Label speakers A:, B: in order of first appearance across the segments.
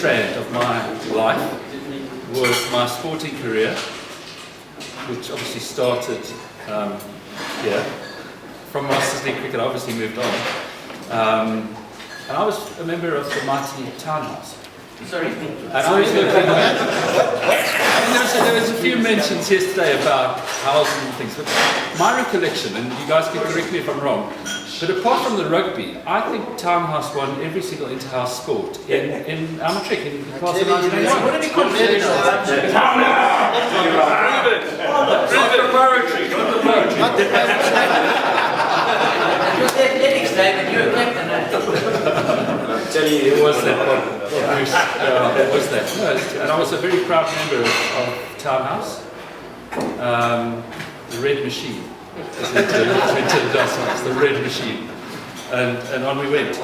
A: strand of my life was my sporting career, which obviously started here. From Masters League cricket, I obviously moved on. And I was a member of the mighty Townhouse.
B: Sorry?
A: And I was looking at... there was a few mentions yesterday about housing and things, but my recollection, and you guys can correct me if I'm wrong, but apart from the rugby, I think Townhouse won every single inter-house sport in amateur in the class of 1981. What did he call it?
B: You're the athletics day, but you're a captain.
A: It was that one. It was that. No, and I was a very proud member of Townhouse. The Red Machine. The Red Machine. And on we went.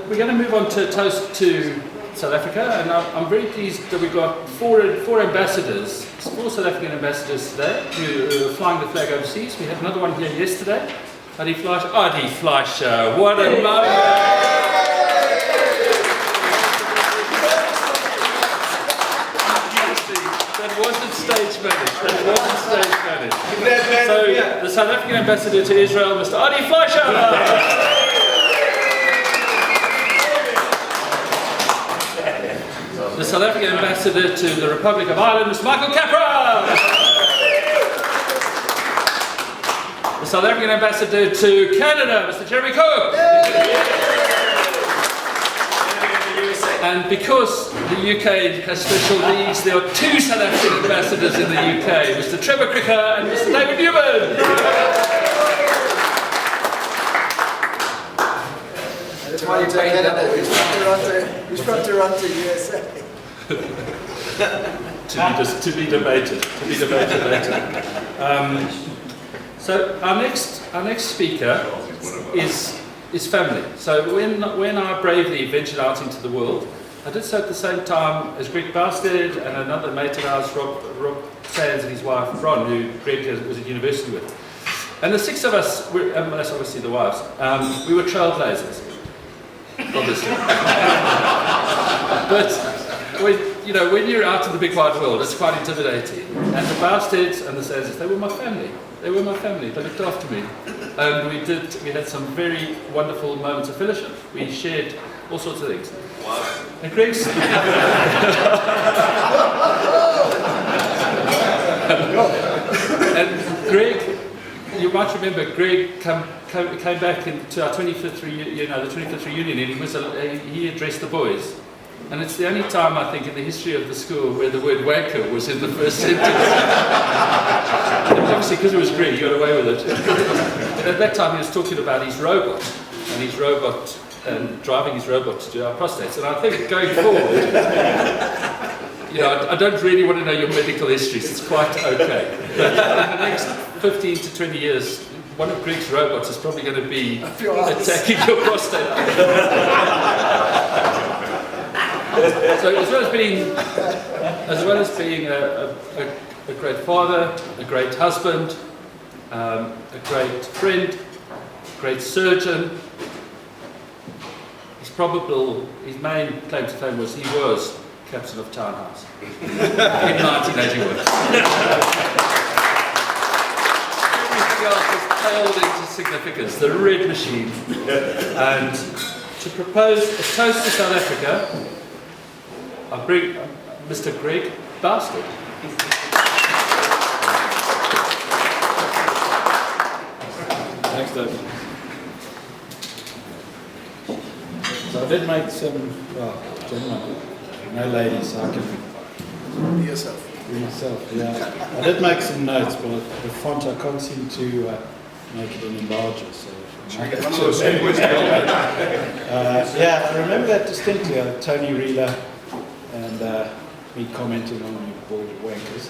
A: We're going to move on to toast to South Africa, and I'm very pleased that we've got four ambassadors, 4 South African ambassadors today who are flying the flag overseas. We had another one here yesterday, Adi Fleischer, what a moment! That wasn't stage managed. So the South African ambassador to Israel, Mr. Adi Fleischer. The South African ambassador to the Republic of Ireland, Mr. Michael Capra. The South African ambassador to Canada, Mr. Jeremy Cook. And because the UK has special needs, there are 2 South African ambassadors in the UK, Mr. Trevor Cricker and Mr. David Newman.
C: That's why you're paying Canada. He's from Toronto, USA.
A: to be debated later. So our next speaker is family. So when I bravely ventured out into the world, I did so at the same time as Greg Boustead and another mate of ours, Rob Sands, and his wife Ron, who Greg was at university with. And the 6 of us, that's obviously the wives, we were trailblazers, obviously. But when you're out in the big wide world, it's quite intimidating. And the Bousteds and the Sands, they were my family. They looked after me. And we had some very wonderful moments of fellowship. We shared all sorts of things.
D: Wow.
A: And Greg's... and Greg, you might remember, Greg came back into our 25th reunion, the 25th reunion, and he addressed the boys. And it's the only time, I think, in the history of the school where the word wanker was in the first sentence. And obviously, because it was Greg, he got away with it. And at that time, he was talking about his robot, and driving his robot to do our prostates. And I think going forward, I don't really want to know your medical histories. It's quite okay. But in the next 15 to 20 years, one of Greg's robots is probably going to be attacking your prostate. So as well as being a great father, a great husband, a great friend, a great surgeon, his main claim to fame was he was captain of Townhouse in 1981. Everything else was paled into significance. The Red Machine. And to propose a toast to South Africa, I bring Mr. Greg Boustead.
E: Thanks, David. So I did make some, gentlemen, no ladies, I can...
C: Be yourself.
E: Be yourself, yeah. I did make some notes, but the font I can't seem to make it any larger, so...
C: I
E: remember that distinctly, Tony Reeler and me commenting on you bald wankers.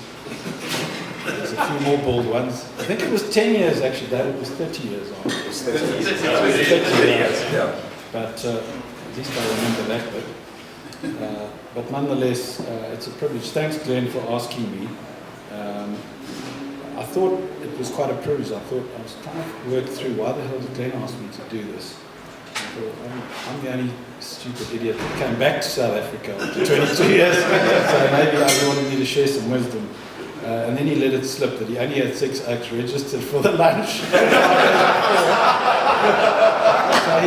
E: There's a few more bald ones. I think it was 10 years actually, Dad, it was 30 years on. It was 30 years, yeah. But at least I remember that bit. But nonetheless, it's a privilege. Thanks, Glenn, for asking me. I thought it was quite a privilege. I was trying to work through why the hell did Glenn ask me to do this. I'm the only stupid idiot that came back to South Africa after 22 years, so maybe I wanted me to share some wisdom. And then he let it slip that he only had 6 oaks registered for the lunch. So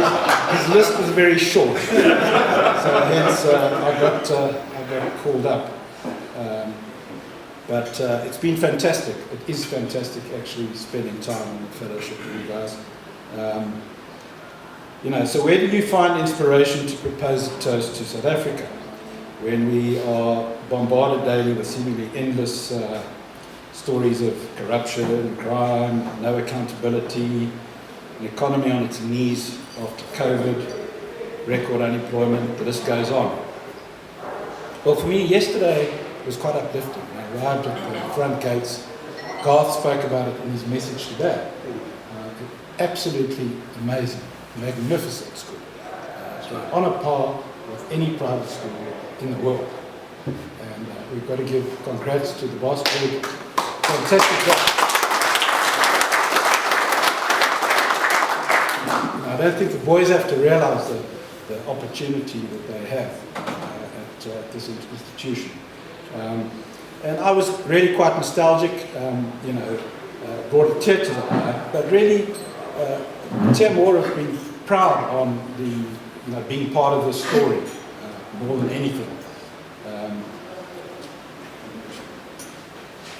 E: his list was very short. So hence I got called up. But it's been fantastic. It is fantastic actually spending time on the fellowship with you guys. So where do you find inspiration to propose a toast to South Africa when we are bombarded daily with seemingly endless stories of corruption, crime, no accountability, an economy on its knees after COVID, record unemployment, the list goes on. Well, for me, yesterday was quite uplifting. I arrived at the front gates. Garth spoke about it in his message today. Absolutely amazing, magnificent school. On a par with any private school in the world. And we've got to give congrats to the Boustead. Fantastic job. I don't think the boys have to realize the opportunity that they have at this institution. And I was really quite nostalgic, brought a tear to the eye, but really tear more of being proud on being part of the story more than anything.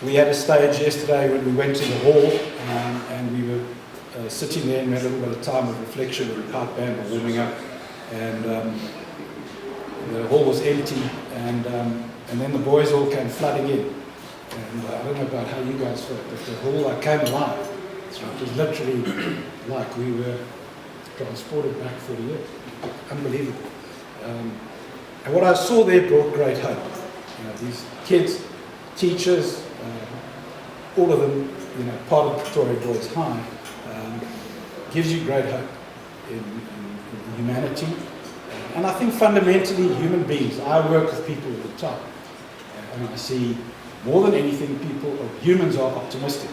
E: We had a stage yesterday when we went to the hall and we were sitting there and we had a little bit of time of reflection and the pipe band were warming up and the hall was empty and then the boys all came flooding in. And I don't know about how you guys felt, but the hall came alive. It was literally like we were transported back 40 years. Unbelievable. And what I saw there brought great hope. These kids, teachers, all of them, part of Pretoria Boys High, gives you great hope in humanity. And I think fundamentally human beings, I work with people all the time, and I see more than anything humans are optimistic.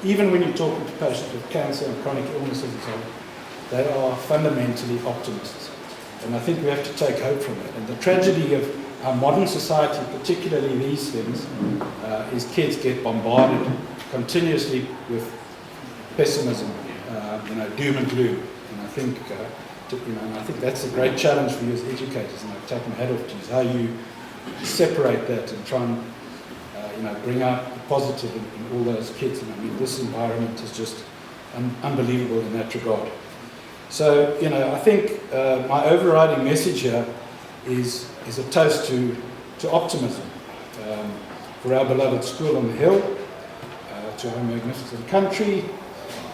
E: Even when you're talking to patients with cancer and chronic illnesses and so on, they are fundamentally optimists. And I think we have to take hope from it. And the tragedy of our modern society, particularly these things, is kids get bombarded continuously with pessimism, doom and gloom. And I think, I think that's a great challenge for you as educators. And I take my hat off to you, is how you separate that and try and bring out the positive in all those kids. And I mean, this environment is just unbelievable in that regard. So, I think my overriding message here is a toast to optimism for our beloved school on the hill, to our magnificent country.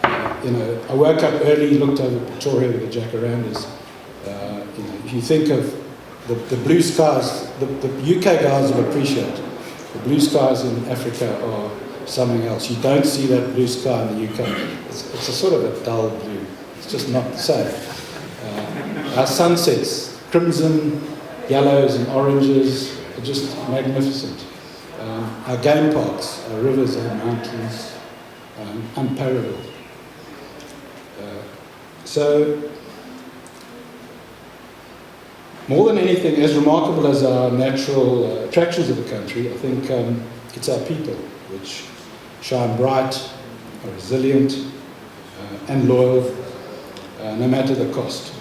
E: I woke up early, looked over Pretoria with the jacarandas. If you think of the blue skies, the UK guys will appreciate it. The blue skies in Africa are something else. You don't see that blue sky in the UK. It's a sort of a dull blue. It's just not the same. Our sunsets, crimson, yellows and oranges, are just magnificent. Our game parks, our rivers, our mountains, unparalleled. So, more than anything, as remarkable as our natural attractions of the country, I think it's our people which shine bright, are resilient, and loyal, no matter the cost.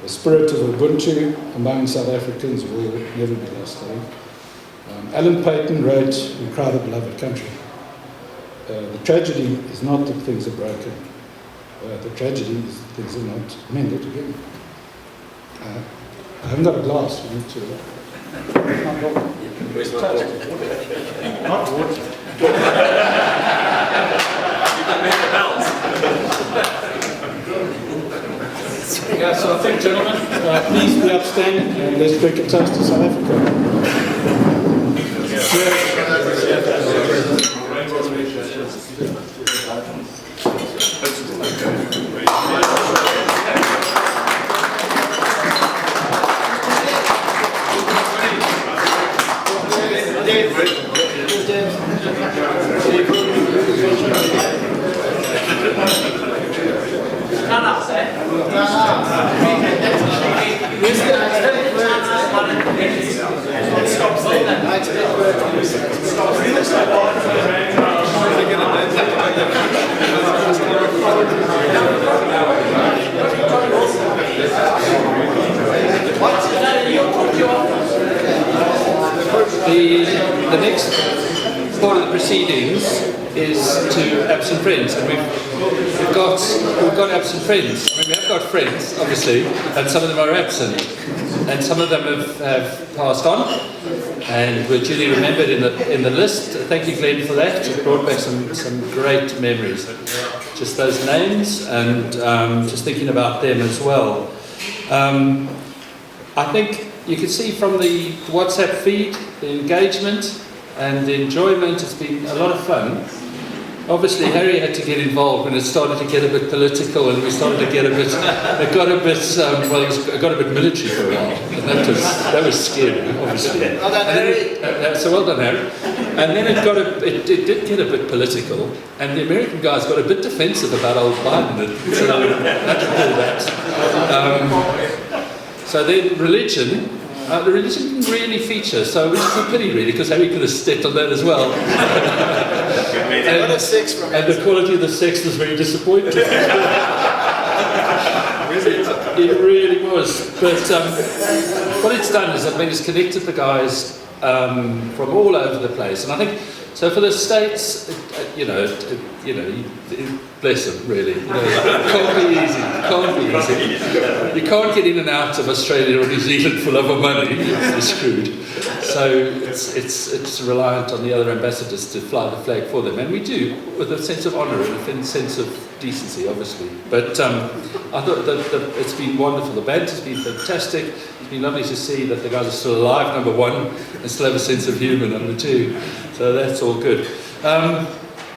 E: The spirit of Ubuntu among South Africans will never be lost, I think. Alan Paton wrote in Crowded Beloved Country, the tragedy is not that things are broken, the tragedy is that things are not mended again. I haven't got a glass, we need to...
C: Where's my water?
E: Not water.
C: You can make the balance.
E: Yeah, so I think, gentlemen, please be upstanding and let's drink a toast to South Africa.
B: Nanas, eh?
A: next part of the proceedings is to absent friends, and we've got absent friends. I mean, we have got friends, obviously, and some of them are absent, and some of them have passed on, and were duly remembered in the list. Thank you, Glenn, for that. It brought back some great memories. Just those names, and just thinking about them as well. I think you can see from the WhatsApp feed, the engagement and the enjoyment has been a lot of fun. Obviously, Harry had to get involved when it started to get a bit political, and we started to get a bit. It got a bit. It got a bit military for a while, and that was scary, obviously.
C: Well done, Harry.
A: So well done, Harry. And then it did get a bit political, and the American guys got a bit defensive about old Biden. So had to pull that. So then religion. The religion didn't really feature, so which is a pity really, because Harry could have stepped on that as well. and the quality of the sex was very disappointing. It really was. But what it's done is, it's connected the guys from all over the place, and I think so for the States, bless them really. It can't be easy. You can't get in and out of Australia or New Zealand for love of money. You're screwed. So it's reliant on the other ambassadors to fly the flag for them, and we do with a sense of honour and a sense of decency, obviously. But I thought that it's been wonderful. The band has been fantastic. It's been lovely to see that the guys are still alive, number one, and still have a sense of humour, number two. So that's all good.